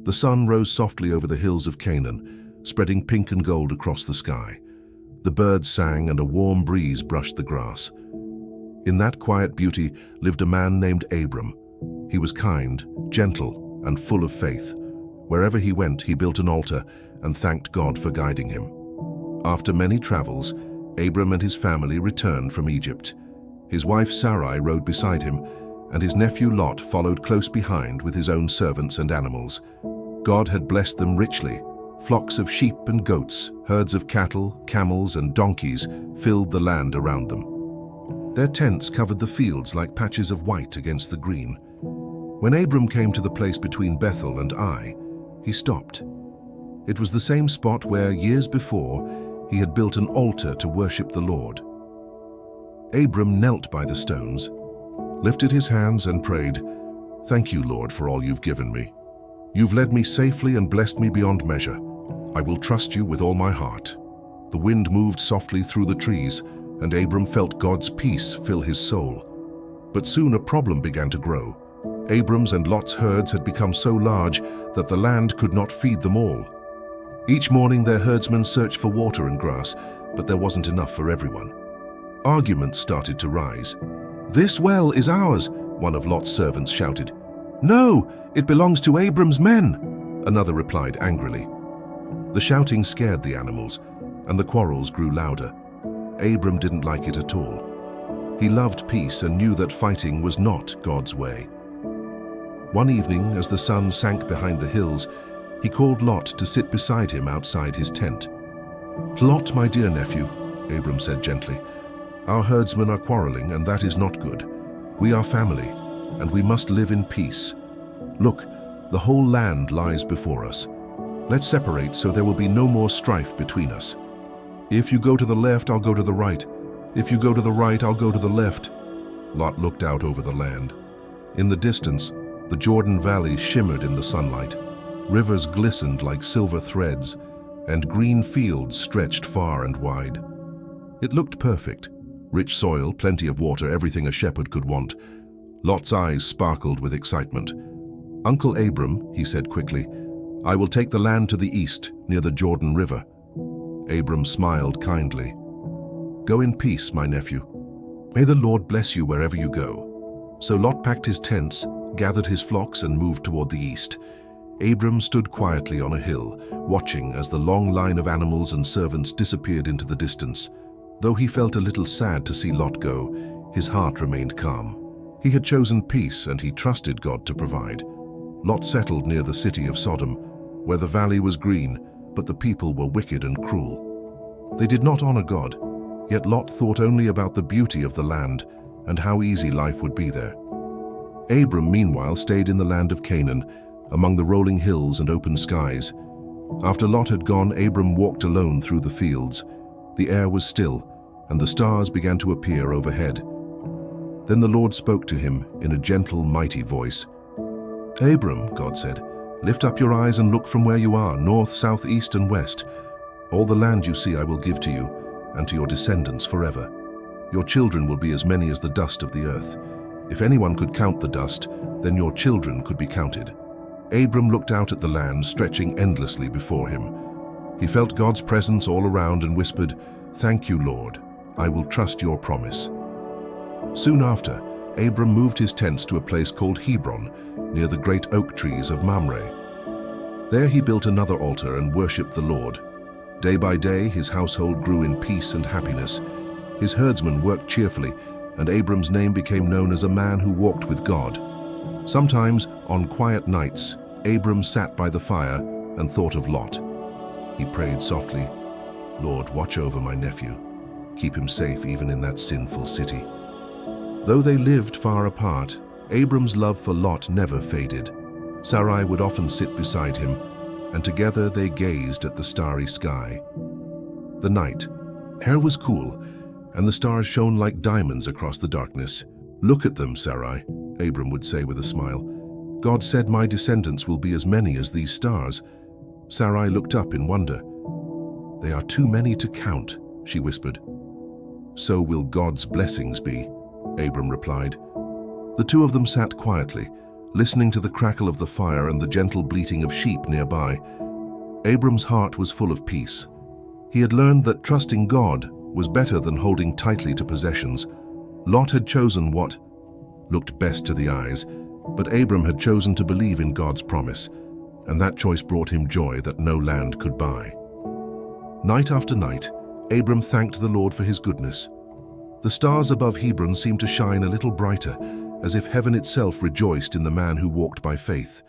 The sun rose softly over the hills of Canaan, spreading pink and gold across the sky. The birds sang and a warm breeze brushed the grass. In that quiet beauty lived a man named Abram. He was kind, gentle, and full of faith. Wherever he went, he built an altar and thanked God for guiding him. After many travels, Abram and his family returned from Egypt. His wife Sarai rode beside him, and his nephew Lot followed close behind with his own servants and animals. God had blessed them richly. Flocks of sheep and goats, herds of cattle, camels, and donkeys filled the land around them. Their tents covered the fields like patches of white against the green. When Abram came to the place between Bethel and Ai, he stopped. It was the same spot where, years before, he had built an altar to worship the Lord. Abram knelt by the stones, lifted his hands and prayed, "Thank you, Lord, for all you've given me. You've led me safely and blessed me beyond measure. I will trust you with all my heart." The wind moved softly through the trees, and Abram felt God's peace fill his soul. But soon a problem began to grow. Abram's and Lot's herds had become so large that the land could not feed them all. Each morning their herdsmen searched for water and grass, but there wasn't enough for everyone. Arguments started to rise. "This well is ours," one of Lot's servants shouted. "No, it belongs to Abram's men," another replied angrily. The shouting scared the animals, and the quarrels grew louder. Abram didn't like it at all. He loved peace and knew that fighting was not God's way. One evening, as the sun sank behind the hills, he called Lot to sit beside him outside his tent. "Lot, my dear nephew," Abram said gently, "our herdsmen are quarreling, and that is not good. We are family, and we must live in peace. Look, the whole land lies before us. Let's separate so there will be no more strife between us. If you go to the left, I'll go to the right. If you go to the right, I'll go to the left." Lot looked out over the land. In the distance, the Jordan Valley shimmered in the sunlight. Rivers glistened like silver threads, and green fields stretched far and wide. It looked perfect. Rich soil, plenty of water, everything a shepherd could want. Lot's eyes sparkled with excitement. "Uncle Abram," he said quickly, "I will take the land to the east, near the Jordan River." Abram smiled kindly. "Go in peace, my nephew. May the Lord bless you wherever you go." So Lot packed his tents, gathered his flocks, and moved toward the east. Abram stood quietly on a hill, watching as the long line of animals and servants disappeared into the distance. Though he felt a little sad to see Lot go, his heart remained calm. He had chosen peace, and he trusted God to provide. Lot settled near the city of Sodom, where the valley was green, but the people were wicked and cruel. They did not honor God, yet Lot thought only about the beauty of the land and how easy life would be there. Abram, meanwhile, stayed in the land of Canaan, among the rolling hills and open skies. After Lot had gone, Abram walked alone through the fields. The air was still, and the stars began to appear overhead. Then the Lord spoke to him in a gentle, mighty voice. "Abram," God said, "lift up your eyes and look from where you are, north, south, east, and west. All the land you see I will give to you, and to your descendants forever. Your children will be as many as the dust of the earth. If anyone could count the dust, then your children could be counted." Abram looked out at the land stretching endlessly before him. He felt God's presence all around and whispered, "Thank you, Lord. I will trust your promise." Soon after, Abram moved his tents to a place called Hebron, near the great oak trees of Mamre. There he built another altar and worshipped the Lord. Day by day, his household grew in peace and happiness. His herdsmen worked cheerfully, and Abram's name became known as a man who walked with God. Sometimes, on quiet nights, Abram sat by the fire and thought of Lot. He prayed softly, "Lord, watch over my nephew. Keep him safe even in that sinful city." Though they lived far apart, Abram's love for Lot never faded. Sarai would often sit beside him, and together they gazed at the starry sky. The night, air was cool, and the stars shone like diamonds across the darkness. "Look at them, Sarai," Abram would say with a smile. "God said my descendants will be as many as these stars." Sarai looked up in wonder. "They are too many to count," she whispered. "So will God's blessings be," Abram replied. The two of them sat quietly, listening to the crackle of the fire and the gentle bleating of sheep nearby. Abram's heart was full of peace. He had learned that trusting God was better than holding tightly to possessions. Lot had chosen what looked best to the eyes, but Abram had chosen to believe in God's promise, and that choice brought him joy that no land could buy. Night after night, Abram thanked the Lord for his goodness. The stars above Hebron seemed to shine a little brighter, as if heaven itself rejoiced in the man who walked by faith.